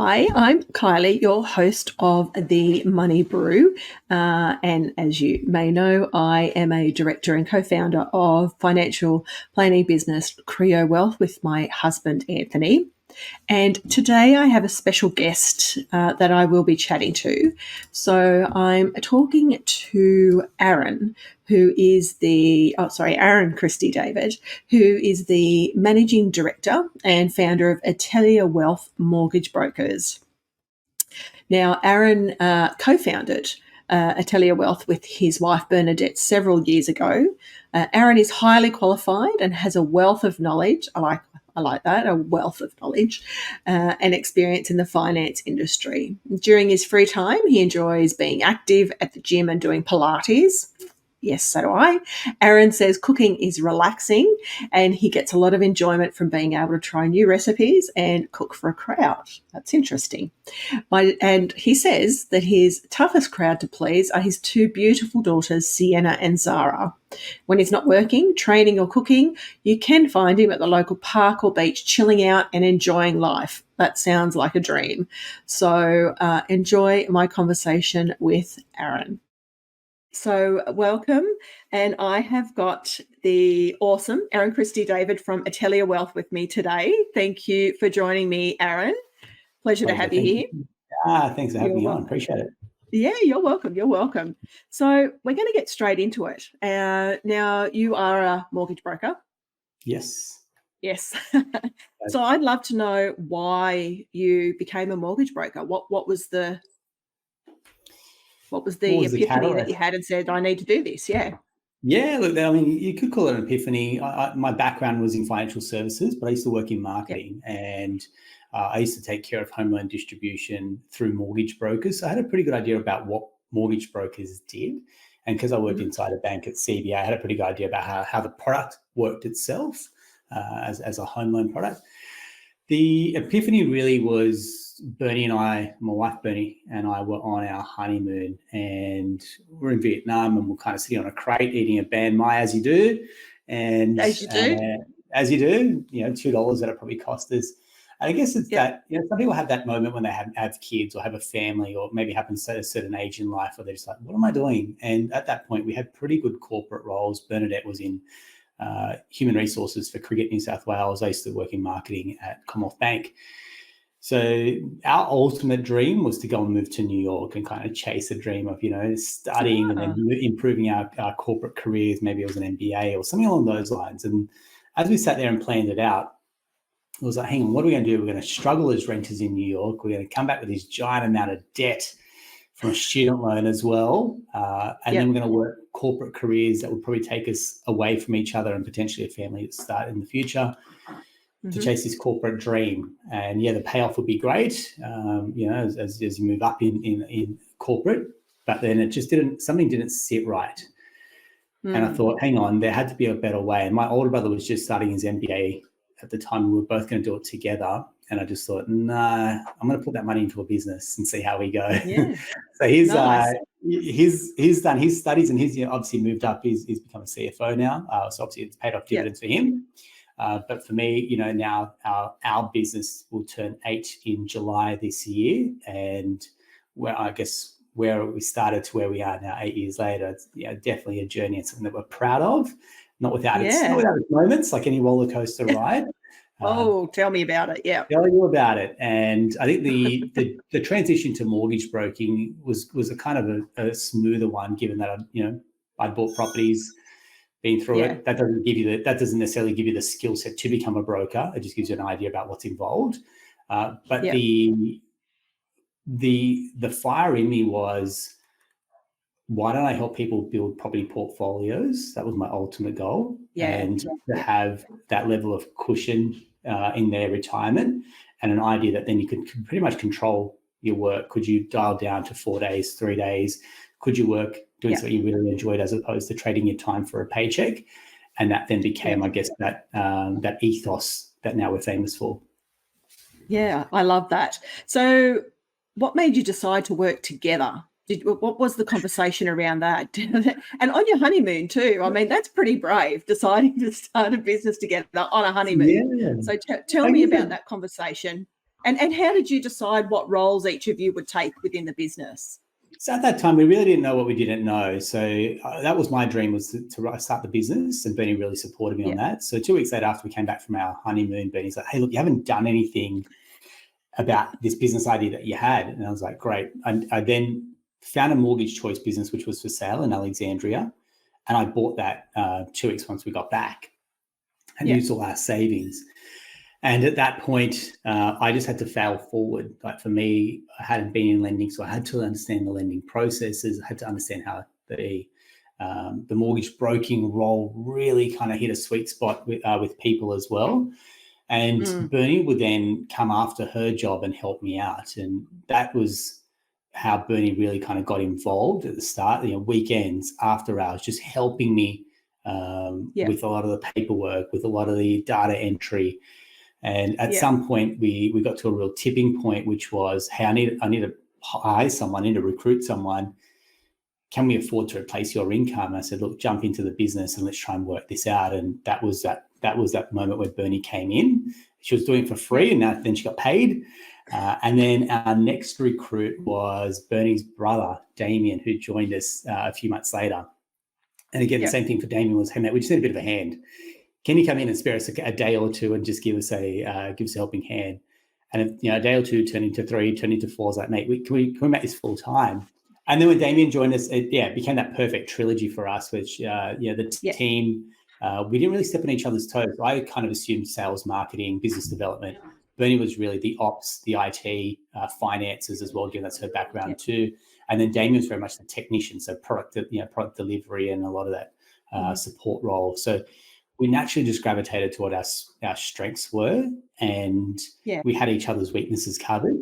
Hi, I'm Kylie, your host of the Money Brew. And as you may know, I am a director and co-founder of financial planning business Atelier Wealth with my husband, Anthony. And today I have a special guest that I will be chatting to. So I'm talking to Aaron, Aaron Christie-David, who is the managing director and founder of Atelier Wealth Mortgage Brokers. Now, Aaron co-founded Atelier Wealth with his wife Bernadette several years ago. Aaron is highly qualified and has a wealth of knowledge. I like that, a wealth of knowledge and experience in the finance industry. During his free time, he enjoys being active at the gym and doing Pilates. Yes, so do I. Aaron says cooking is relaxing and he gets a lot of enjoyment from being able to try new recipes and cook for a crowd. That's interesting. And he says that his toughest crowd to please are his two beautiful daughters, Sienna and Zara. When he's not working, training or cooking, you can find him at the local park or beach chilling out and enjoying life. That sounds like a dream. So enjoy my conversation with Aaron. So welcome. And I have got the awesome Aaron Christie-David from Atelier Wealth with me today. Thank you for joining me, Aaron. Pleasure to have you here. Thanks for having me on. Appreciate it. Yeah, you're welcome. You're welcome. So we're going to get straight into it. Now, you are a mortgage broker. Yes. Yes. So I'd love to know why you became a mortgage broker. What was the epiphany that you had and said, I need to do this? Yeah. Yeah, look, I mean, you could call it an epiphany. My background was in financial services, but I used to work in marketing and I used to take care of home loan distribution through mortgage brokers. So I had a pretty good idea about what mortgage brokers did. And because I worked inside a bank at CBA, I had a pretty good idea about how the product worked itself as a home loan product. The epiphany really was Bernie and I, my wife Bernie and I were on our honeymoon and we're in Vietnam and we're kind of sitting on a crate eating a banh mi as you do. And as you do, $2 that it probably cost us. And I guess it's that, some people have that moment when they have kids or have a family or maybe happens at a certain age in life where they're just like, what am I doing? And at that point we had pretty good corporate roles. Bernadette was in human resources for Cricket New South Wales. I used to work in marketing at Commonwealth Bank. So our ultimate dream was to go and move to New York and kind of chase a dream of, studying and then improving our corporate careers. Maybe it was an MBA or something along those lines. And as we sat there and planned it out, it was like, hang on, what are we going to do? We're going to struggle as renters in New York. We're going to come back with this giant amount of debt from a student loan as well. And then we're going to work corporate careers that would probably take us away from each other and potentially a family to start in the future to chase this corporate dream. And the payoff would be great, as you move up in corporate, but then it just something didn't sit right. And I thought, hang on, there had to be a better way. And my older brother was just starting his MBA at the time. We were both going to do it together. And I just thought, I'm going to put that money into a business and see how we go. Yeah. So he's done his studies and he's obviously moved up. He's become a CFO now. So obviously it's paid off dividends for him. But for me, now our business will turn 8 in July this year. And where we started to where we are now 8 years later, it's definitely a journey and something that we're proud of. Not without its moments, like any roller coaster ride. Tell me about it. Yeah. Tell you about it. And I think the transition to mortgage broking was a kind of a smoother one, given that I bought properties, been through it. That doesn't necessarily give you the skill set to become a broker. It just gives you an idea about what's involved. But the fire in me was, why don't I help people build property portfolios? That was my ultimate goal. And to have that level of cushion in their retirement and an idea that then you could pretty much control your work. Could you dial down to 4 days, 3 days? Could you work doing something you really enjoyed as opposed to trading your time for a paycheck? And that then became, I guess, that ethos that now we're famous for. Yeah, I love that. So what made you decide to work together? What was the conversation around that? And on your honeymoon too. I mean, that's pretty brave, deciding to start a business together on a honeymoon. Yeah. So tell me about that conversation. And how did you decide what roles each of you would take within the business? So at that time, we really didn't know what we didn't know. So that was my dream, was to start the business, and Bernie really supported me on that. So 2 weeks later, after we came back from our honeymoon, Bernie's like, hey, look, you haven't done anything about this business idea that you had. And I was like, great. I then found a mortgage choice business, which was for sale in Alexandria. And I bought that 2 weeks once we got back, and used all our savings. And at that point, I just had to fail forward. Like for me, I hadn't been in lending, so I had to understand the lending processes. I had to understand how the mortgage broking role really kind of hit a sweet spot with people as well. And Bernie would then come after her job and help me out. And that was how Bernie really kind of got involved at the start, weekends, after hours, just helping me with a lot of the paperwork, with a lot of the data entry. And at some point we got to a real tipping point, which was, hey, I need to hire someone, I need to recruit someone. Can we afford to replace your income? And I said, look, jump into the business and let's try and work this out. And that was that moment where Bernie came in. She was doing it for free, and then she got paid. And then our next recruit was Bernie's brother, Damien, who joined us a few months later. And again, the same thing for Damien was, hey, mate, we just need a bit of a hand. Can you come in and spare us a day or two and just give us a helping hand? And a day or two turned into 3, turned into 4. I was like, mate, can we make this full time? And then when Damien joined us, it became that perfect trilogy for us, which the team, we didn't really step on each other's toes. I kind of assumed sales, marketing, business development. Bernie was really the ops, the IT, finances as well, given that's her background too. And then Damien was very much the technician, so product delivery and a lot of that support role. So we naturally just gravitated to what our strengths were, and we had each other's weaknesses covered.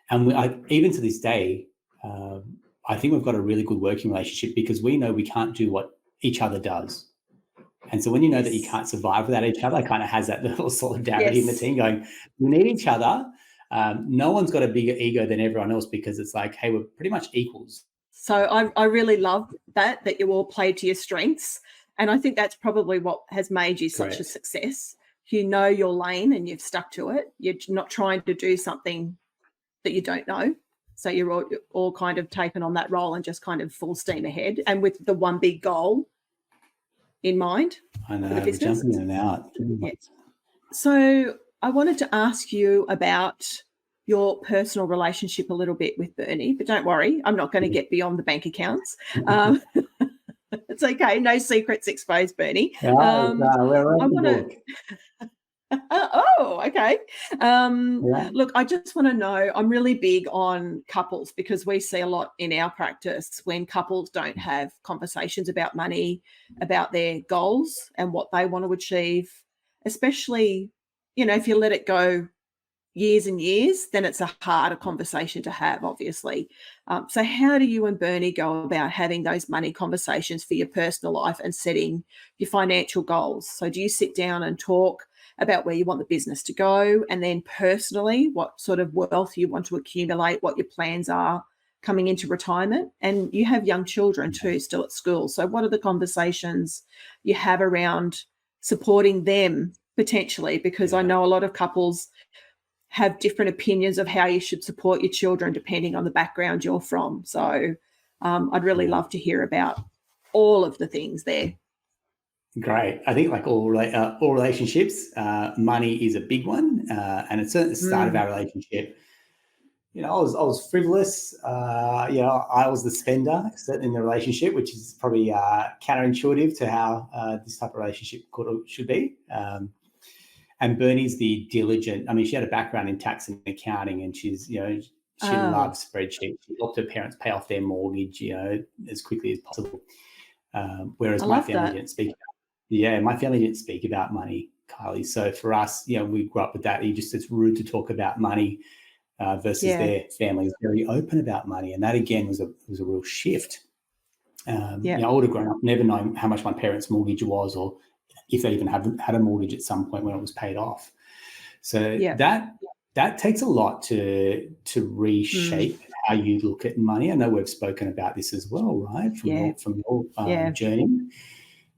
And even to this day, I think we've got a really good working relationship, because we know we can't do what each other does. And so when you know that you can't survive without each other, it kind of has that little solidarity in the team going, we need each other. No one's got a bigger ego than everyone else, because it's like, hey, we're pretty much equals. So I really love that you all played to your strengths. And I think that's probably what has made you such a success. You know your lane and you've stuck to it. You're not trying to do something that you don't know. So you're all kind of taken on that role and just kind of full steam ahead, and with the one big goal in mind. I know, we're jumping in and out. So I wanted to ask you about your personal relationship a little bit with Bernie, but don't worry, I'm not going to get beyond the bank accounts. It's okay. No secrets exposed, Bernie. Oh, okay. Look, I just want to know, I'm really big on couples, because we see a lot in our practice when couples don't have conversations about money, about their goals and what they want to achieve, especially, if you let it go years and years, then it's a harder conversation to have, obviously. So how do you and Bernie go about having those money conversations for your personal life and setting your financial goals? So do you sit down and talk about where you want the business to go, and then personally, what sort of wealth you want to accumulate, what your plans are coming into retirement? And you have young children too, still at school. So what are the conversations you have around supporting them potentially? Because I know a lot of couples have different opinions of how you should support your children depending on the background you're from. So I'd really love to hear about all of the things there. Great. I think like all relationships, money is a big one, and it's certainly the start of our relationship. I was frivolous. I was the spender, certainly in the relationship, which is probably counterintuitive to how this type of relationship should be. And Bernie's the diligent. I mean, she had a background in tax and accounting, and she loves spreadsheets. She helped her parents pay off their mortgage, as quickly as possible. Whereas my family didn't speak. My family didn't speak about money, Kylie. So for us, we grew up with that. It's rude to talk about money versus their family is very open about money, and that again was a real shift. I would have grown up never knowing how much my parents' mortgage was, or if they even had a mortgage at some point when it was paid off. So that takes a lot to reshape how you look at money. I know we've spoken about this as well, right? From your journey.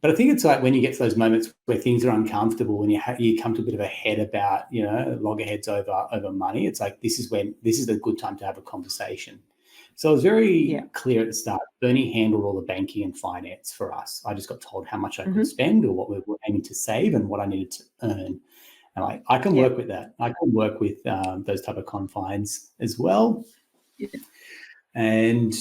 But I think it's like when you get to those moments where things are uncomfortable and you come to a bit of a head about, loggerheads over money. It's like this is a good time to have a conversation. So I was very clear at the start. Bernie handled all the banking and finance for us. I just got told how much I could spend or what we were aiming to save and what I needed to earn. And I can work with that. I can work with those type of confines as well. Yeah. And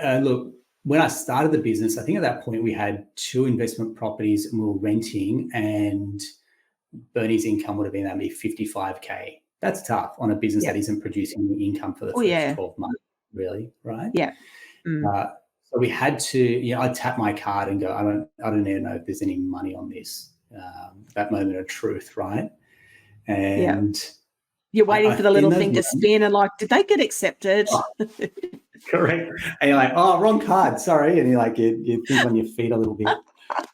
look, when I started the business, I think at that point we had 2 investment properties and we were renting, and Bernie's income would have been maybe $55K. That's tough on a business that isn't producing any income for the first 12 months, really, right? Yeah. So we had to, I tap my card and go, I don't even know if there's any money on this. That moment of truth, right? And you're waiting for the little thing to spin and like, did they get accepted? Oh, correct. And you're like, oh, wrong card, sorry. And you're like, you think on your feet a little bit.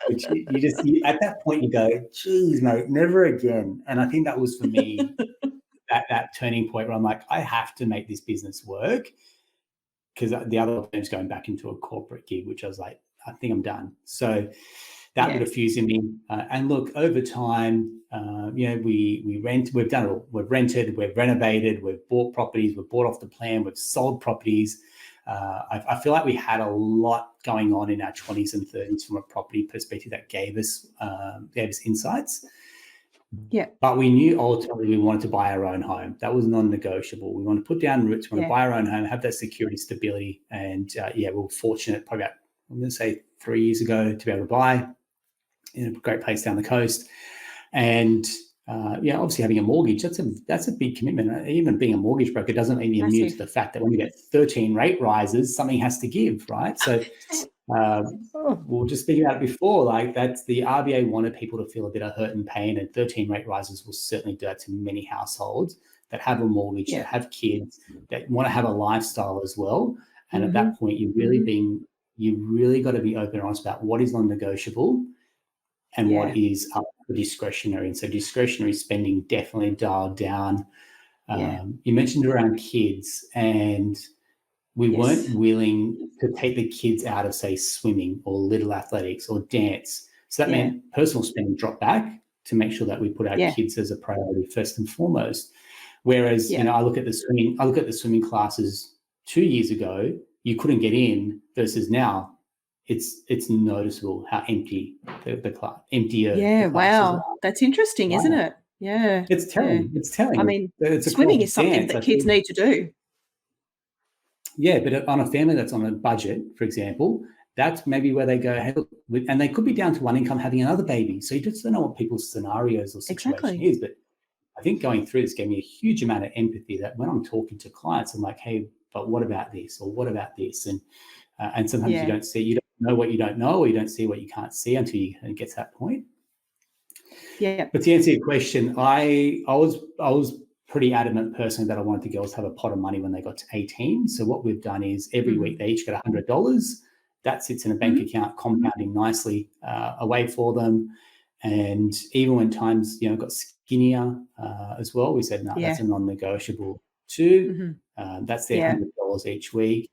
Which at that point you go, geez, mate, never again. And I think that was for me that turning point where I'm like, I have to make this business work, because the other option is going back into a corporate gig, which I was like, I think I'm done. So that would have fused in me. And look, over time, we rent. We've done it all. We've rented. We've renovated. We've bought properties. We've bought off the plan. We've sold properties. I feel like we had a lot going on in our 20s and 30s from a property perspective that gave us insights. Yeah. But we knew ultimately we wanted to buy our own home. That was non-negotiable. We want to put down roots. We want to buy our own home, have that security, stability. And we were fortunate probably about, I'm going to say 3 years ago, to be able to buy in a great place down the coast. And obviously having a mortgage, that's a big commitment. Even being a mortgage broker doesn't mean you're immune to the fact that when you get 13 rate rises, something has to give, right? So we were just speaking about it before, like that's the RBA wanted people to feel a bit of hurt and pain, and 13 rate rises will certainly do that to many households that have a mortgage, that have kids, that want to have a lifestyle as well. And at that point, you really got to be open and honest about what is non-negotiable and what is up for discretionary. And so discretionary spending definitely dialed down. You mentioned around kids, and we weren't willing to take the kids out of, say, swimming or little athletics or dance. So that meant personal spending dropped back to make sure that we put our kids as a priority first and foremost. Whereas, I look at the swimming classes 2 years ago, you couldn't get in, versus now it's noticeable how empty the class, emptier. Yeah, wow. That's interesting, isn't it? Yeah. It's telling. It's telling. I mean, swimming is something that kids need to do. Yeah, but on a family that's on a budget, for example, that's maybe where they go, hey, look, and they could be down to one income having another baby. So you just don't know what people's scenarios or situation is. But I think going through this gave me a huge amount of empathy, that when I'm talking to clients, I'm like, hey, but what about this? Or what about this? And sometimes you don't know what you don't know, or you don't see what you can't see until it gets to that point. Yeah. But to answer your question, I was pretty adamant personally that I wanted the girls to have a pot of money when they got to 18. So what we've done is every week they each get $100. That sits in a bank account, compounding nicely away for them. And even when times got skinnier as well, we said, no, that's a non-negotiable too. That's their $100 each week.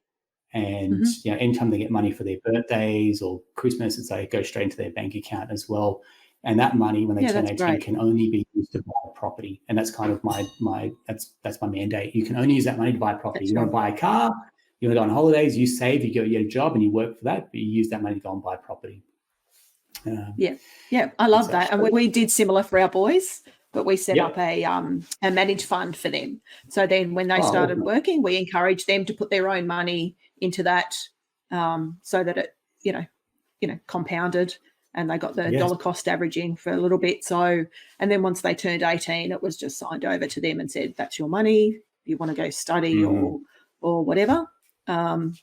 And anytime they get money for their birthdays or Christmas, it's like it goes straight into their bank account as well. And that money, when they turn 18, can only be used to buy a property. And that's kind of that's my mandate. You can only use that money to buy a property. You want to buy a car, you want to go on holidays, you save, you get a job and you work for that, but you use that money to go and buy a property. I love that. And we did similar for our boys, but we set up a managed fund for them. So then when they started working, we encouraged them to put their own money into that, so that it compounded, and they got the dollar cost averaging for a little bit. So, and then once they turned 18, it was just signed over to them and said, that's your money. You want to go study or whatever. But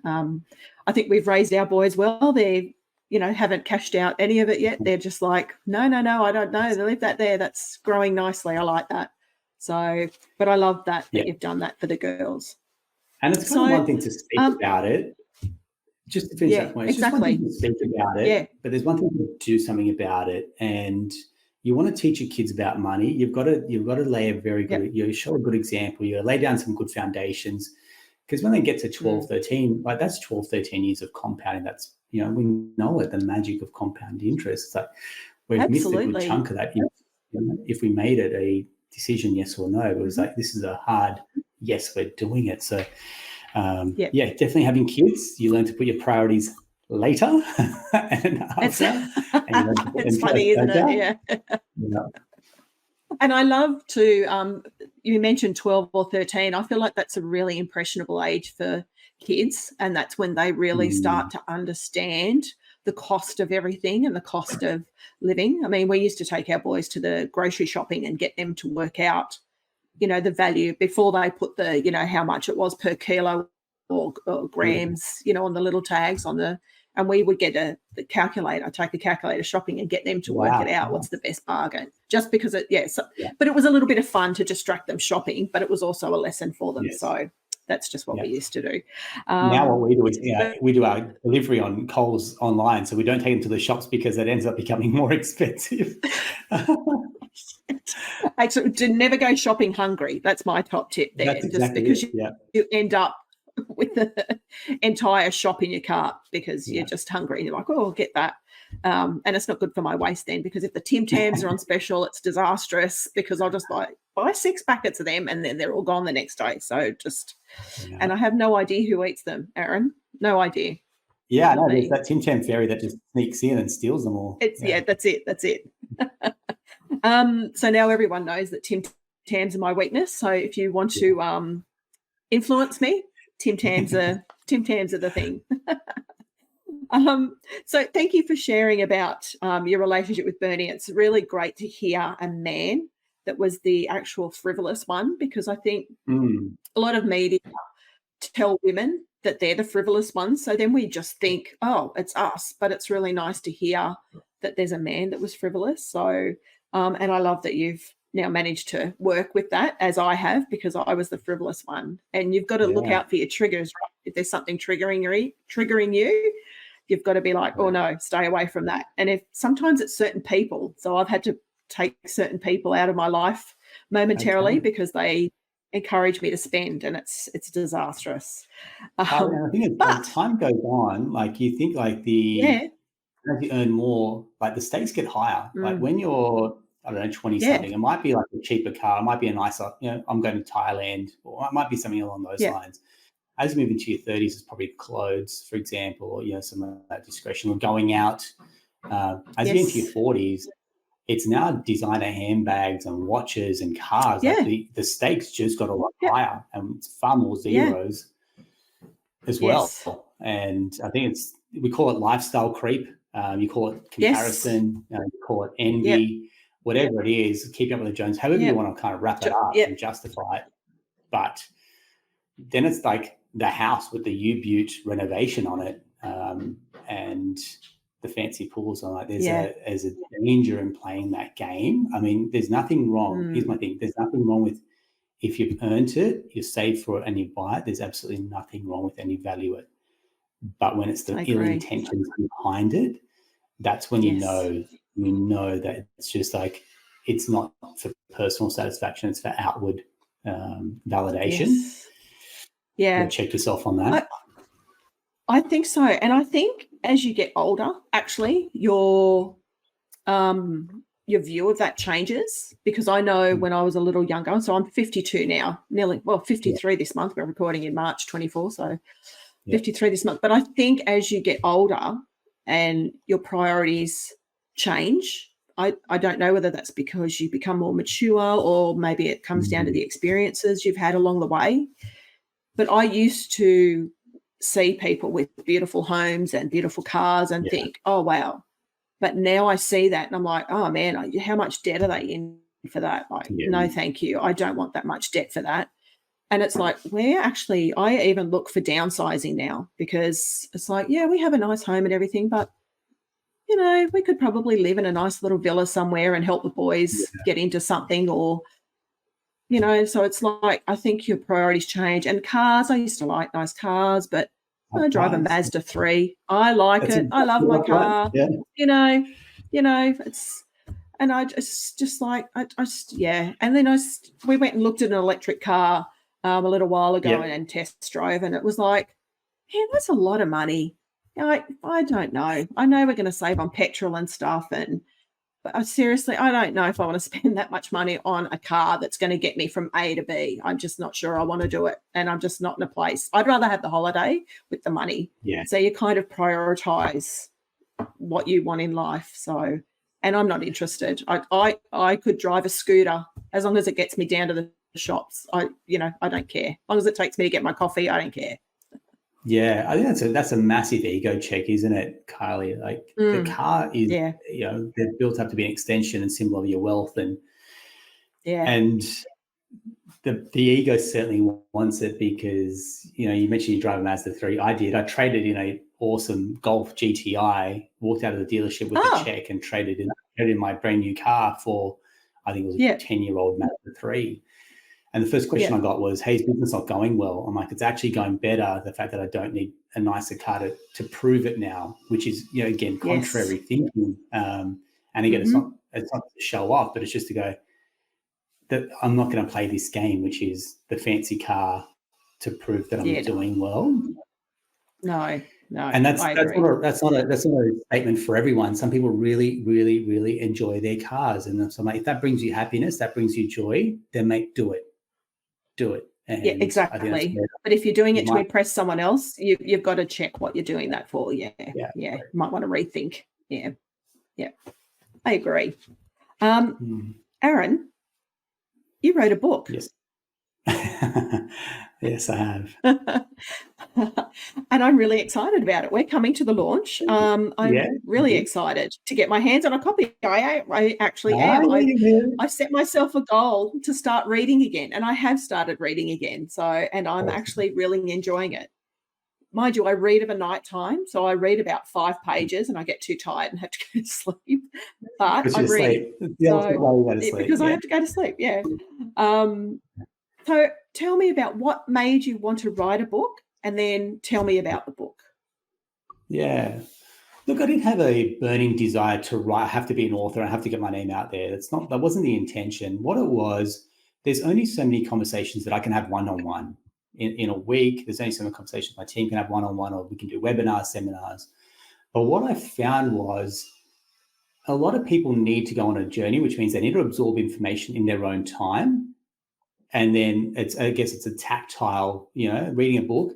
I think we've raised our boys well. They, haven't cashed out any of it yet. They're just like, no, I don't know. They leave that there. That's growing nicely. I like that. So, but I love that you've done that for the girls. And it's kind of one thing to speak about it. Just to finish that point, it's just one thing to speak about it, but there's one thing to do something about it. And you want to teach your kids about money. You've got to lay a very good, you show a good example. You lay down some good foundations. Because when they get to 12, 13, like that's 12, 13 years of compounding. That's, we know it, the magic of compound interest. It's like we've missed a good chunk of that. If we made it a decision, yes or no, it was like, this is a hard, yes, we're doing it. So definitely having kids, you learn to put your priorities later and after. It's funny, isn't it? Yeah. And I love to, you mentioned 12 or 13. I feel like that's a really impressionable age for kids. And that's when they really start to understand the cost of everything and the cost of living. I mean, we used to take our boys to the grocery shopping and get them to work out, the value before they put the, how much it was per kilo or grams, on the little tags and we would get take a calculator shopping and get them to work it out. What's the best bargain? Just because but it was a little bit of fun to distract them shopping, but it was also a lesson for them. Yes. So that's just what we used to do. Now what we do is we do our delivery on Coles online, so we don't take them to the shops because it ends up becoming more expensive. Actually, to never go shopping hungry. That's my top tip there. That's exactly because you end up with the entire shop in your cart because you're just hungry and you're like, oh, I'll get that. And it's not good for my waist then, because if the Tim Tams are on special, it's disastrous because I'll just buy 6 packets of them and then they're all gone the next day. So and I have no idea who eats them, Aaron. No idea. Yeah, no, there's that Tim Tam fairy that just sneaks in and steals them all. That's it. So now everyone knows that Tim Tams are my weakness. So if you want to influence me, Tim Tams are the thing. So thank you for sharing about your relationship with Bernie. It's really great to hear a man that was the actual frivolous one, because I think a lot of media tell women that they're the frivolous ones. So then we just think, oh, it's us. But it's really nice to hear that there's a man that was frivolous. So, and I love that you've now managed to work with that, as I have, because I was the frivolous one. And you've got to look out for your triggers, right? If there's something triggering you, you've got to be like, oh no, stay away from that. And if sometimes it's certain people, so I've had to take certain people out of my life momentarily because they encourage me to spend, and it's disastrous. I think as time goes on, like you think like as you earn more, like the stakes get higher. Like when you're, I don't know, 20 something, it might be like a cheaper car, it might be a nicer, I'm going to Thailand, or it might be something along those lines. As you move into your 30s, it's probably clothes, for example, or some of that discretion, or going out. As you get into your 40s, it's now designer handbags and watches and cars. Like the stakes just got a lot higher, and it's far more zeros as well. And I think we call it lifestyle creep. You call it comparison. You call it envy. Whatever it is, keep up with the Jones. However you want to kind of wrap it up and justify it. But then it's like the house with the U-Butte renovation on it, and the fancy pools on it. There's a danger in playing that game. I mean, there's nothing wrong. Here's my thing. There's nothing wrong with, if you've earned it, you save for it and you buy it, there's absolutely nothing wrong with, and you value it. But when it's the ill intentions behind it, that's when you know that it's just like, it's not for personal satisfaction, it's for outward validation. Check yourself on that. I think so. And I think as you get older, actually, your view of that changes, because I know when I was a little younger, so I'm 52 now, 53 this month. We're recording in March 24, so 53 this month. But I think as you get older and your priorities change, I don't know whether that's because you become more mature, or maybe it comes down to the experiences you've had along the way. But I used to see people with beautiful homes and beautiful cars and think, oh, wow. But now I see that and I'm like, oh, man, how much debt are they in for that? Like, no, thank you. I don't want that much debt for that. And it's like, I even look for downsizing now, because it's like, we have a nice home and everything, but, we could probably live in a nice little villa somewhere and help the boys get into something, or, so it's like, I think your priorities change. And cars, I used to like nice cars, but I drive a Mazda 3. I like it. I love my car. It's, and I just like, And then we went and looked at an electric car a little while ago Yep. and test drove, and it was like, man, that's a lot of money. I don't know. I know we're going to save on petrol and stuff, but seriously, I don't know if I want to spend that much money on a car that's going to get me from A to B. I'm just not sure I want to do it, and I'm just not in a place. I'd rather have the holiday with the money. Yeah. So you kind of prioritize what you want in life. So, and I'm not interested. I could drive a scooter as long as it gets me down to the shops. I don't care. As long as it takes me to get my coffee, I don't care. Yeah, I think that's a massive ego check, isn't it, Kylie? Like the car is, they're built up to be an extension and symbol of your wealth, and the ego certainly wants it because you mentioned you drive a Mazda 3. I did. I traded in a awesome Golf GTI. Walked out of the dealership with a check and traded in my brand new car for, I think it was a 10-year-old Mazda 3. And the first question I got was, hey, is business not going well? I'm like, it's actually going better. The fact that I don't need a nicer car to prove it now, which is, again, contrary thinking. And again, it's not to show off, but it's just to go that I'm not going to play this game, which is the fancy car to prove that I'm doing well. No. And that's not a statement for everyone. Some people really, really, really enjoy their cars. And so I'm like, if that brings you happiness, that brings you joy, then mate, do it. And exactly. But if you're doing it to impress someone else, you've got to check what you're doing that for. Yeah. Might want to rethink. Yeah. I agree. Aaron, you wrote a book. Yes. Yes, I have. And I'm really excited about it. We're coming to the launch. I'm really excited to get my hands on a copy. I actually am. I set myself a goal to start reading again, and I have started reading again. And I'm actually really enjoying it. Mind you, I read of a night time, so I read about 5 pages and I get too tired and have to go to sleep. But I read because I have to go to sleep. Yeah. So tell me about what made you want to write a book, and then tell me about the book. Yeah. Look, I didn't have a burning desire to write. I have to be an author. I have to get my name out there. That wasn't the intention. What it was, there's only so many conversations that I can have one-on-one in a week. There's only so many conversations my team can have one-on-one, or we can do webinars, seminars. But what I found was a lot of people need to go on a journey, which means they need to absorb information in their own time. And then I guess it's a tactile, reading a book,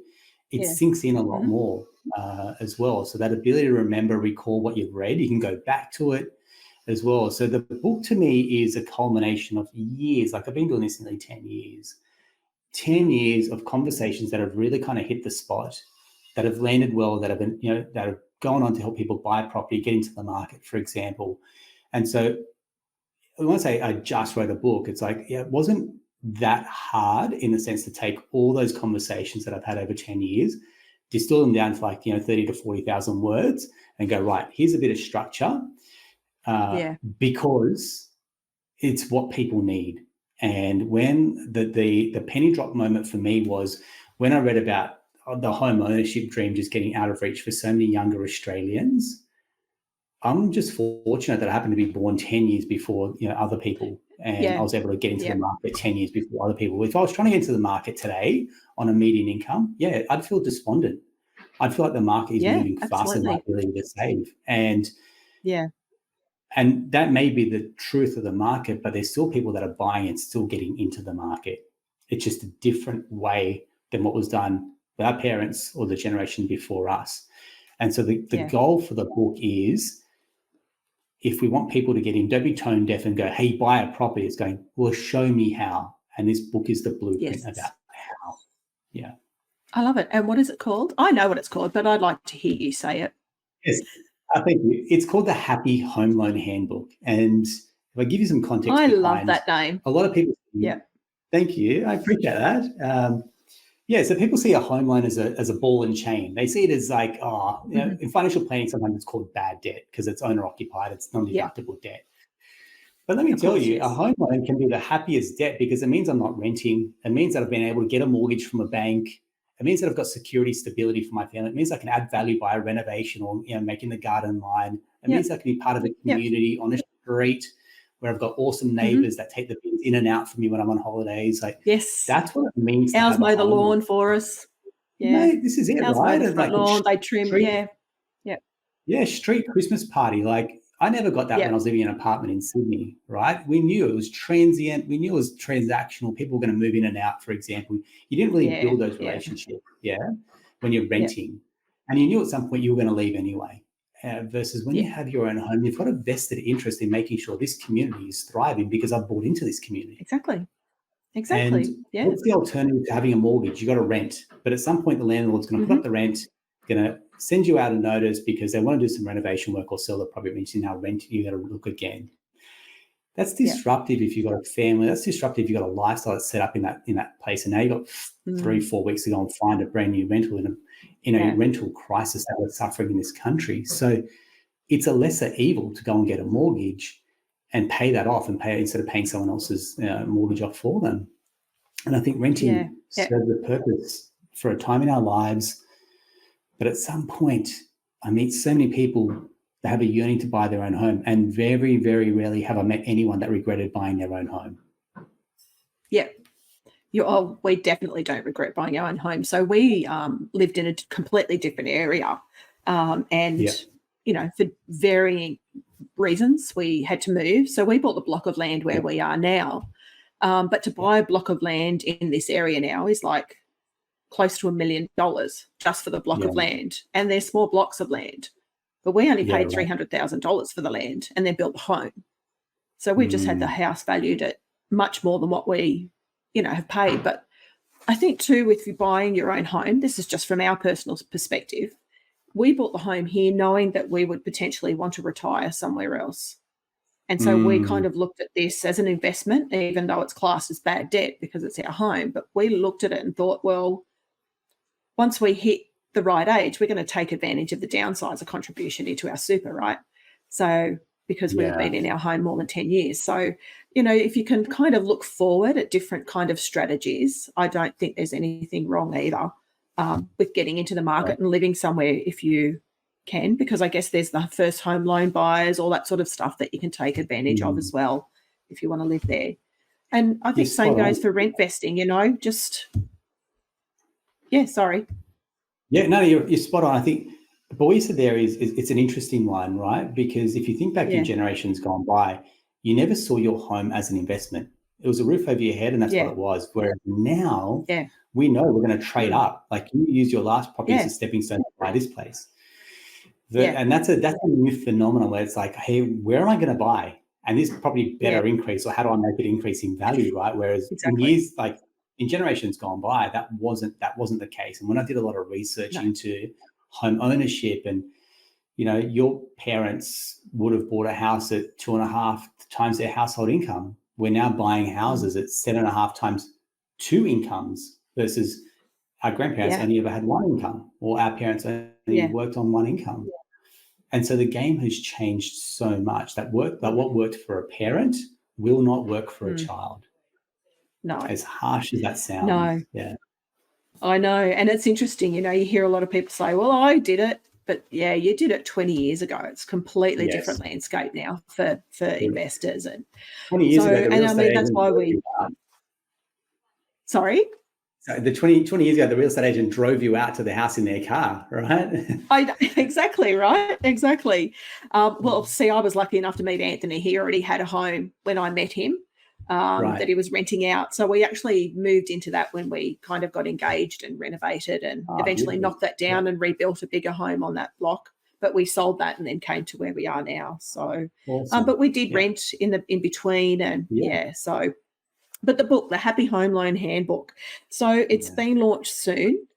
it sinks in a lot more as well. So that ability to remember, recall what you've read, you can go back to it as well. So the book to me is a culmination of years. Like I've been doing this nearly 10 years. 10 years of conversations that have really kind of hit the spot, that have landed well, that have been, that have gone on to help people buy property, get into the market, for example. And so when I say I just wrote a book, it's like, it wasn't that hard in the sense to take all those conversations that I've had over 10 years, distill them down to 30 to 40,000 words and go, right, here's a bit of structure because it's what people need. And when the penny drop moment for me was when I read about the home ownership dream just getting out of reach for so many younger Australians. I'm just fortunate that I happened to be born 10 years before other people, and I was able to get into the market 10 years before other people. If I was trying to get into the market today on a median income, I'd feel despondent. I'd feel like the market is moving faster than my ability to save. And that may be the truth of the market, but there's still people that are buying and still getting into the market. It's just a different way than what was done with our parents or the generation before us. And so the goal for the book is, if we want people to get in, don't be tone deaf and go, hey, buy a property. It's going, well, show me how. And this book is the blueprint about how. Yeah. I love it. And what is it called? I know what it's called, but I'd like to hear you say it. Yes, I think it's called the Happy Home Loan Handbook. And if I give you some context I love that name. A lot of people. Yeah. Thank you. I appreciate that. So people see a home loan as a ball and chain. They see it as like, in financial planning, sometimes it's called bad debt because it's owner occupied, it's non-deductible debt. But let me tell you, a home loan can be the happiest debt because it means I'm not renting. It means that I've been able to get a mortgage from a bank. It means that I've got security, stability for my family. It means I can add value by a renovation or making the garden line. It means I can be part of a community on a street where I've got awesome neighbors that take the bins in and out for me when I'm on holidays. Like, Yes. that's what it means to Ours have a mow the home. lawn for us. Yeah. Mate, this is it, Ours right? mow the front lawn, they trim. Street, Yeah. yeah, street Christmas party. Like, I never got that when I was living in an apartment in Sydney, right? We knew it was transient. We knew it was transactional. People were going to move in and out, for example. You didn't really build those relationships, when you're renting. And you knew at some point you were going to leave anyway. Versus when you have your own home, you've got a vested interest in making sure this community is thriving because I've bought into this community. Exactly. And what's the alternative to having a mortgage? You got to rent. But at some point, the landlord's going to put up the rent, going to send you out a notice because they want to do some renovation work or sell the property. Means you now rent, you got to look again. That's disruptive if you've got a family. That's disruptive if you've got a lifestyle that's set up in that place. And now you've got 3-4 weeks to go and find a brand new rental in a rental crisis that we're suffering in this country. So it's a lesser evil to go and get a mortgage and pay that off and pay instead of paying someone else's mortgage off for them. And I think renting serves a purpose for a time in our lives. But at some point, I meet so many people that have a yearning to buy their own home, and very, very rarely have I met anyone that regretted buying their own home. Yeah. We definitely don't regret buying our own home. So we lived in a completely different area, for varying reasons, we had to move. So we bought the block of land where we are now. But to buy a block of land in this area now is like close to $1 million just for the block of land. And they're small blocks of land. But we only paid $300,000 for the land and then built the home. So we just had the house valued at much more than what we, have paid. But I think too, with you buying your own home, this is just from our personal perspective, we bought the home here knowing that we would potentially want to retire somewhere else. And so we kind of looked at this as an investment, even though it's classed as bad debt because it's our home. But we looked at it and thought, well, once we hit the right age, we're going to take advantage of the downsizer contribution into our super, right? So because we've been in our home more than 10 years. So, if you can kind of look forward at different kind of strategies, I don't think there's anything wrong either with getting into the market and living somewhere if you can, because I guess there's the first home loan buyers, all that sort of stuff that you can take advantage of as well if you want to live there. And I think same goes for rent vesting, sorry. Yeah, no, you're spot on. I think what you said there is it's an interesting one, right? Because if you think back in generations gone by, you never saw your home as an investment. It was a roof over your head and that's what it was. Whereas now we know we're going to trade up. Like you use your last property as a stepping stone to buy this place. And that's a new phenomenon where it's like, hey, where am I going to buy? And this probably better increase, or how do I make it increase in value, right? Whereas in years in generations gone by, that wasn't the case. And when I did a lot of research into home ownership, and your parents would have bought a house at 2.5 times their household income. We're now buying houses at 7.5 times 2 incomes, versus our grandparents only ever had 1 income, or our parents only worked on 1 income. And so the game has changed so much that what worked for a parent will not work for a child. No. As harsh as that sounds. No. Yeah. I know. And it's interesting, you hear a lot of people say, well, I did it. But you did it 20 years ago. It's a completely different landscape now for investors. And 20 years ago, that's why we. Sorry? So the 20 years ago, the real estate agent drove you out to the house in their car, right? Exactly, right? Exactly. Well, see, I was lucky enough to meet Anthony. He already had a home when I met him that he was renting out. So we actually moved into that when we kind of got engaged and renovated, and eventually knocked that down and rebuilt a bigger home on that block. But we sold that and then came to where we are now. So, awesome. But we did rent in between, and so. But the book, the Happy Home Loan Handbook, so it's been launched soon.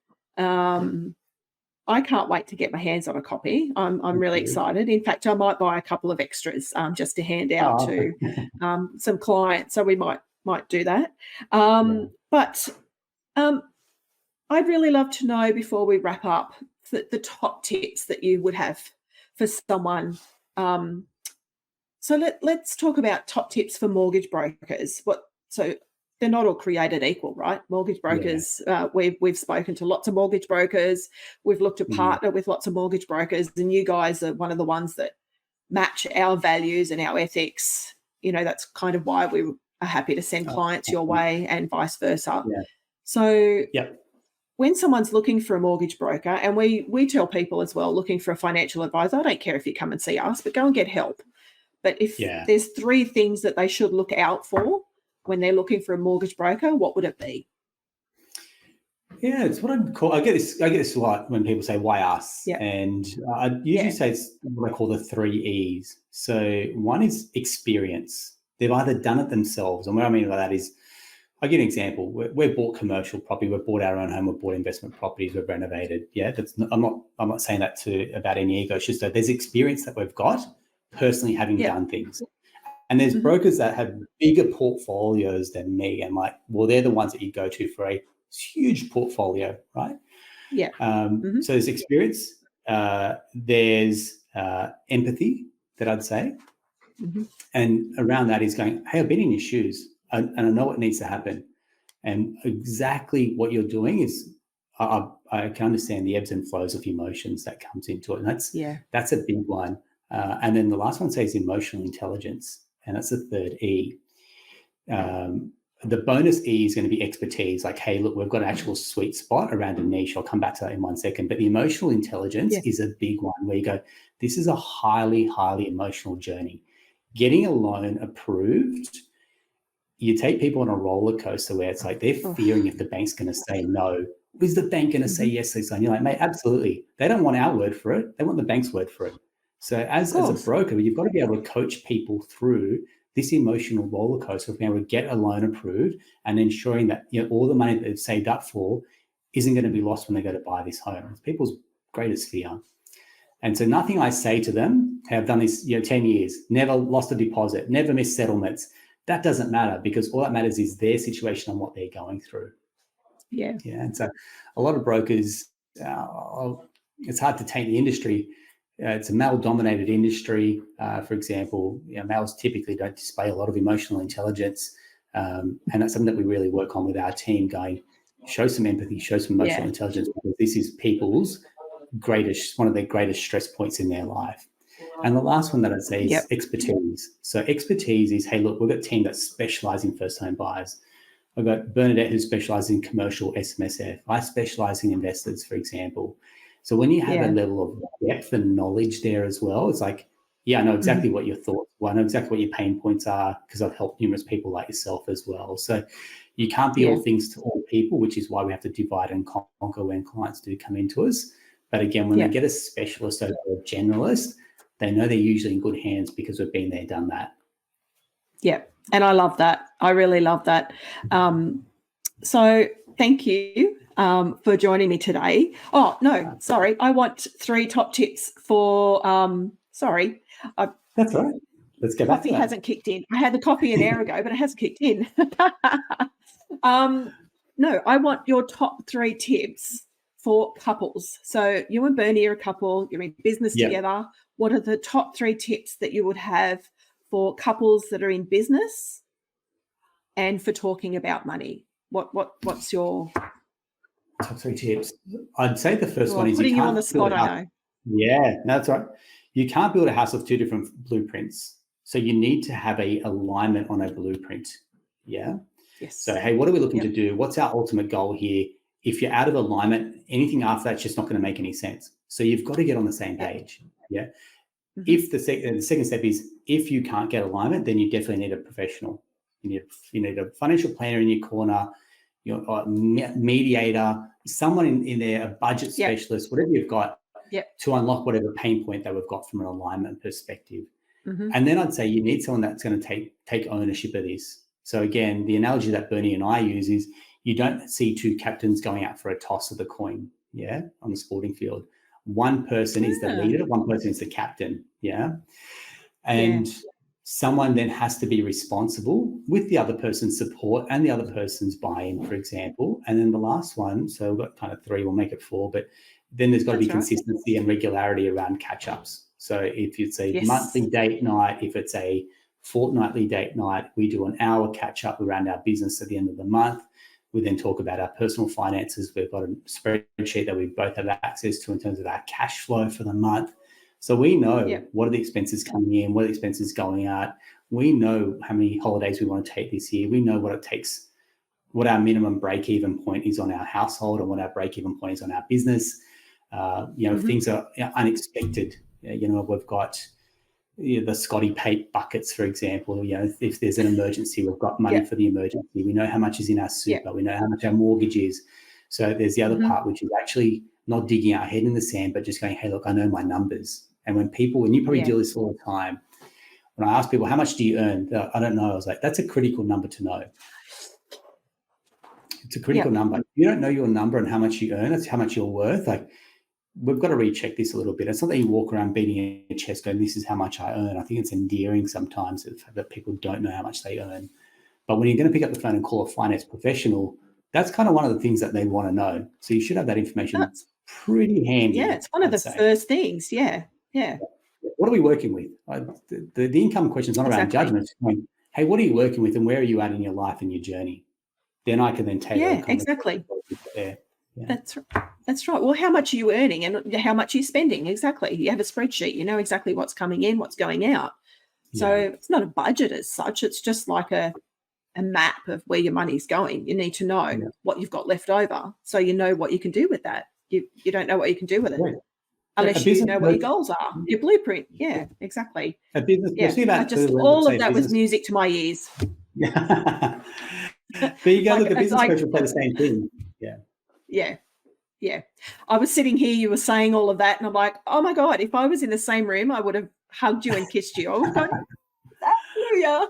I can't wait to get my hands on a copy. I'm really excited. In fact, I might buy a couple of extras just to hand out to some clients. So we might do that. But I'd really love to know, before we wrap up, the top tips that you would have for someone. So let's talk about top tips for mortgage brokers. So they're not all created equal, right? Mortgage brokers, we've spoken to lots of mortgage brokers. We've looked to partner with lots of mortgage brokers, and you guys are one of the ones that match our values and our ethics that's kind of why we are happy to send clients your way and vice versa. Yeah. So Yep. when someone's looking for a mortgage broker, and we tell people as well, looking for a financial advisor, I don't care if you come and see us, but go and get help. But if there's 3 things that they should look out for when they're looking for a mortgage broker, what would it be? Yeah, it's what I'd call. I get this a lot when people say, "Why us?" Yeah. And I usually say it's what I call the 3 E's. So one is experience. They've either done it themselves, and what I mean by that is, I'll give you an example. We've bought commercial property, we've bought our own home, we've bought investment properties, we've renovated. Yeah, I'm not saying that about any ego. It's just that there's experience that we've got personally having done things. And there's brokers that have bigger portfolios than me, and they're the ones that you go to for a huge portfolio, right? Yeah. So there's experience, there's empathy that I'd say, and around that is going, hey, I've been in your shoes, and I know what needs to happen, and exactly what you're doing is, I can understand the ebbs and flows of emotions that comes into it, and that's a big one. And then the last one says emotional intelligence, and that's the 3rd E. The bonus E is going to be expertise. Like, hey, look, we've got an actual sweet spot around a niche. I'll come back to that in 1 second. But the emotional intelligence is a big one where you go, this is a highly, highly emotional journey. Getting a loan approved, you take people on a roller coaster where it's like they're fearing if the bank's going to say no. Is the bank going to say yes to this loan? You're like, mate, absolutely. They don't want our word for it. They want the bank's word for it. So as a broker, you've got to be able to coach people through this emotional roller coaster of being able to get a loan approved and ensuring that all the money that they've saved up for isn't going to be lost when they go to buy this home. It's people's greatest fear. And so nothing I say to them, hey, I've done this 10 years, never lost a deposit, never missed settlements. That doesn't matter, because all that matters is their situation and what they're going through. Yeah. And so a lot of brokers, it's hard to taint the industry. It's a male-dominated industry. For example, males typically don't display a lot of emotional intelligence, and that's something that we really work on with our team. Going, show some empathy, show some emotional intelligence, because this is people's one of their greatest stress points in their life. And the last one that I'd say is expertise. So expertise is, hey, look, we've got a team that specialises in first-home buyers. I've got Bernadette, who specialises in commercial SMSF. I specialise in investors, for example. So when you have a level of depth and knowledge there as well, it's like, I know exactly what your thoughts were. I know exactly what your pain points are, because I've helped numerous people like yourself as well. So you can't be all things to all people, which is why we have to divide and conquer when clients do come into us. But again, when they get a specialist over a generalist, they know they're usually in good hands because we've been there, done that. Yeah. And I love that. I really love that. So thank you for joining me today. Oh, no, sorry. I want 3 top tips for, That's right. Let's go back to coffee that. hasn't kicked in. I had the coffee an hour ago, but it hasn't kicked in. No, I want your top 3 tips for couples. So you and Bernie are a couple, you're in business together. What are the top 3 tips that you would have for couples that are in business and for talking about money? What's your top 3 tips? I'd say the first one is putting you on the spot. I know. Yeah, that's right. You can't build a house with 2 different blueprints. So you need to have a alignment on a blueprint. Yeah. Yes. So, hey, what are we looking to do? What's our ultimate goal here? If you're out of alignment, anything after that's just not going to make any sense. So you've got to get on the same page. Yeah. If the second step is, if you can't get alignment, then you definitely need a professional. You need a financial planner in your corner, a mediator, someone in there, a budget specialist, whatever you've got, to unlock whatever pain point that we've got from an alignment perspective. And then I'd say you need someone that's going to take ownership of this. So again, the analogy that Bernie and I use is, you don't see 2 captains going out for a toss of the coin, on the sporting field. One person is the leader, one person is the captain, and someone then has to be responsible with the other person's support and the other person's buy-in, for example. And then the last one, so we've got kind of 3, we'll make it 4, but then there's got to be consistency and regularity around catch-ups. So if it's a monthly date night, if it's a fortnightly date night, we do an hour catch-up around our business at the end of the month. We then talk about our personal finances. We've got a spreadsheet that we both have access to in terms of our cash flow for the month. So we know what are the expenses coming in, what are the expenses going out, we know how many holidays we want to take this year. We know what it takes, what our minimum break-even point is on our household and what our break-even point is on our business. If things are unexpected, we've got the Scotty Pape buckets, for example. If there's an emergency, we've got money for the emergency. We know how much is in our super. We know how much our mortgage is. So there's the other part, which is actually not digging our head in the sand, but just going, hey, look, I know my numbers. And when you probably deal with this all the time, when I ask people, how much do you earn? I don't know. I was like, that's a critical number to know. It's a critical number. If you don't know your number and how much you earn, it's how much you're worth. Like, we've got to recheck this a little bit. It's not that you walk around beating your chest going, this is how much I earn. I think it's endearing sometimes that people don't know how much they earn. But when you're going to pick up the phone and call a finance professional, that's kind of one of the things that they want to know. So you should have that information pretty handy. Yeah, it's one of the first things. Yeah. What are we working with? The income question is not around judgment. It's going, hey, what are you working with and where are you at in your life and your journey? Then I can then tailor. Yeah, exactly. Yeah. That's right. Well, how much are you earning and how much are you spending? Exactly. You have a spreadsheet. You know exactly what's coming in, what's going out. So it's not a budget as such. It's just like a map of where your money's going. You need to know what you've got left over, so you know what you can do with that. You don't know what you can do with it unless you know what your goals are, your blueprint. Yeah, exactly. A business, all of that was music to my ears. There you go. Look, a business coach will play the same thing. Yeah. I was sitting here, you were saying all of that, and I'm like, oh my God, if I was in the same room, I would have hugged you and kissed you. I was going, hallelujah.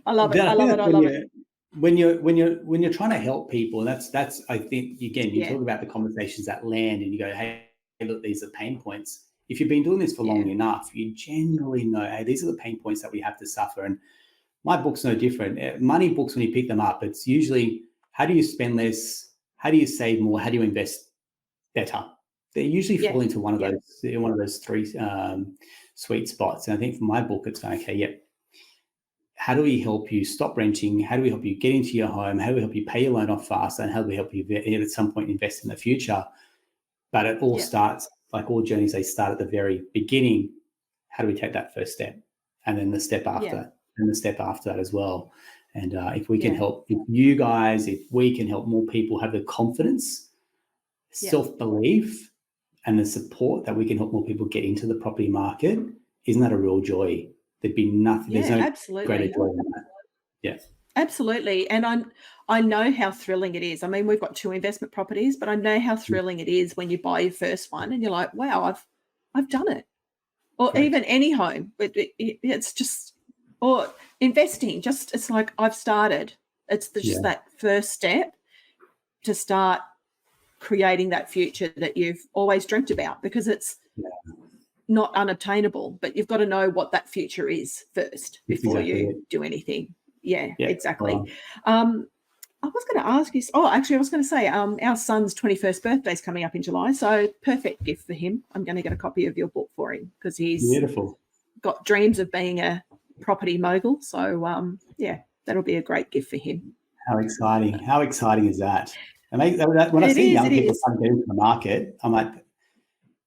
I love it. I love it. When you're trying to help people, that's I think, again, you talk about the conversations that land and you go, hey, look, these are pain points. If you've been doing this for long enough, you generally know, hey, these are the pain points that we have to suffer. And my book's no different. Money books, when you pick them up, it's usually how do you spend less, how do you save more, how do you invest better? They usually fall into one of those three sweet spots. And I think for my book, it's going, okay, how do we help you stop renting? How do we help you get into your home? How do we help you pay your loan off faster? And how do we help you at some point invest in the future? But it all starts, like all journeys, they start at the very beginning. How do we take that first step? And then the step after, and the step after that as well. And if we can help, if we can help more people have the confidence, self-belief, and the support that we can help more people get into the property market, isn't that a real joy? There'd be nothing. There's no greater joy than that. Yeah. Absolutely. And I know how thrilling it is. I mean, we've got 2 investment properties, but I know how thrilling it is when you buy your first one and you're like, wow, I've done it. Or even any home. It's just, or investing, it's like I've started. It's just that first step to start creating that future that you've always dreamt about, because it's not unobtainable, but you've got to know what that future is first before you do anything. Yeah, exactly. I was going to ask you, I was going to say our son's 21st birthday is coming up in July, so perfect gift for him. I'm going to get a copy of your book for him because he's got dreams of being a property mogul. So, that'll be a great gift for him. How exciting. How exciting is that? And when I see young people trying to get into the market, I'm like,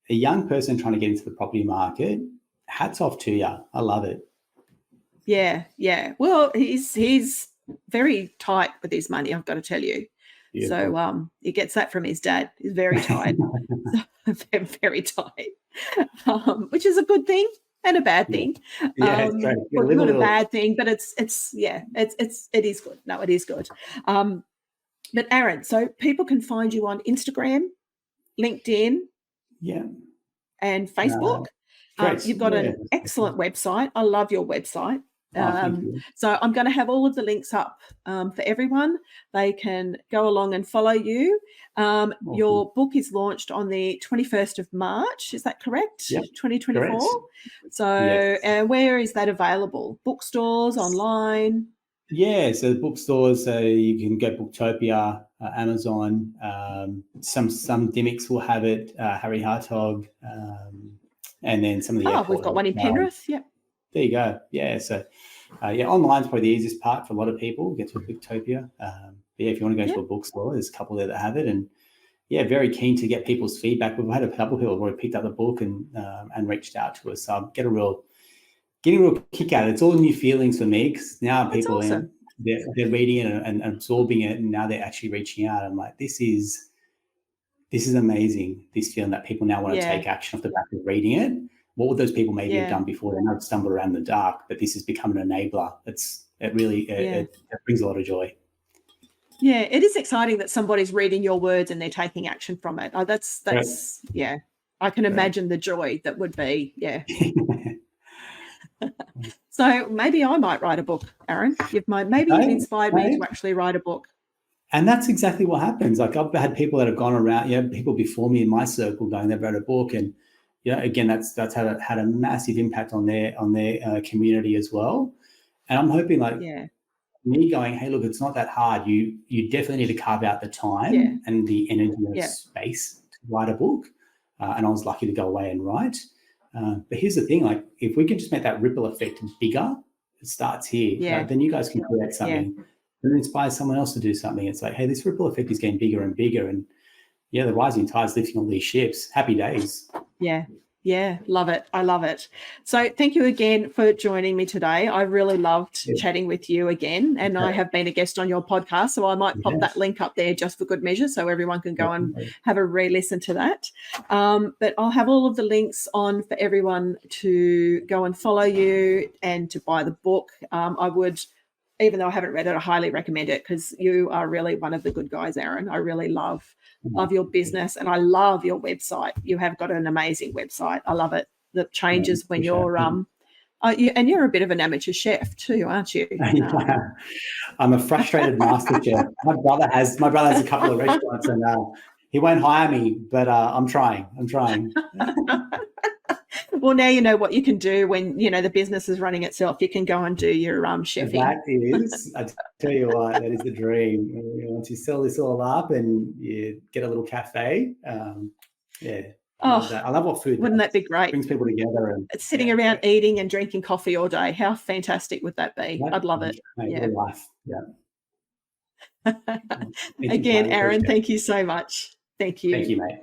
a young person trying to get into the property market, hats off to you. I love it. Yeah. Well, he's very tight with his money, I've got to tell you. Beautiful. So he gets that from his dad. He's very tight. Very tight, which is a good thing and a bad thing. It's great. Not a bad thing, but it is good. No, it is good. But Aaron, so people can find you on Instagram, LinkedIn, and Facebook. You've got an excellent website. I love your website. So I'm going to have all of the links up for everyone. They can go along and follow you. Your book is launched on the 21st of March. Is that correct? Yep, 2024. correct. So where is that available? Bookstores, online? Yeah, so the bookstores, you can go Booktopia, Amazon. Some gimmicks will have it, Harry Hartog, and then some of the we've got one in Penrith. Yep. There you go. Yeah, so online's probably the easiest part for a lot of people. Get to a Booktopia. If you want to go to a bookstore, there's a couple there that have it, and very keen to get people's feedback. We've had a couple of people who have already picked up the book and reached out to us. So get a real getting a real kick out of it. It's all new feelings for me, because now That's people awesome. they're reading it and absorbing it, and now they're actually reaching out. I'm like, this is amazing. This feeling that people now want to take action off the back of reading it. What would those people maybe have done before? They might have stumbled around in the dark, but this has become an enabler. It brings a lot of joy. Yeah, it is exciting that somebody's reading your words and they're taking action from it. Oh, that's yeah. I can imagine the joy that would be. Yeah. So maybe I might write a book, Aaron. You've inspired me to actually write a book. And that's exactly what happens. Like, I've had people that have gone around, people before me in my circle going, they've read a book, and again, that's had a massive impact on their community as well. And I'm hoping, like, me going, hey, look, it's not that hard. You definitely need to carve out the time and the energy and space to write a book. And I was lucky to go away and write. But here's the thing, like, if we can just make that ripple effect bigger, it starts here. Then you guys can create something and inspire someone else to do something. It's like, hey, this ripple effect is getting bigger and bigger. And the rising tide's lifting all these ships. Happy days. Yeah, love it. I love it. So thank you again for joining me today. I really loved chatting with you again, and I have been a guest on your podcast, so I might pop that link up there just for good measure so everyone can go and have a re-listen to that. But I'll have all of the links on for everyone to go and follow you and to buy the book. I would, even though I haven't read it, I highly recommend it, because you are really one of the good guys, Aaron. I really love your business, and I love your website. You have got an amazing website. I love it. That changes when you're and you're a bit of an amateur chef too, aren't you? I'm a frustrated master chef. My brother has a couple of restaurants, and he won't hire me, but I'm trying. Well, now you know what you can do when the business is running itself. You can go and do your chefing. That is, I tell you what, that is the dream. Once you sell this all up and you get a little cafe, I love what food. Wouldn't that be great? Brings people together and sitting around eating and drinking coffee all day. How fantastic would that be? I'd love it. Life. Again, Aaron, thank you so much. Thank you. Thank you, mate.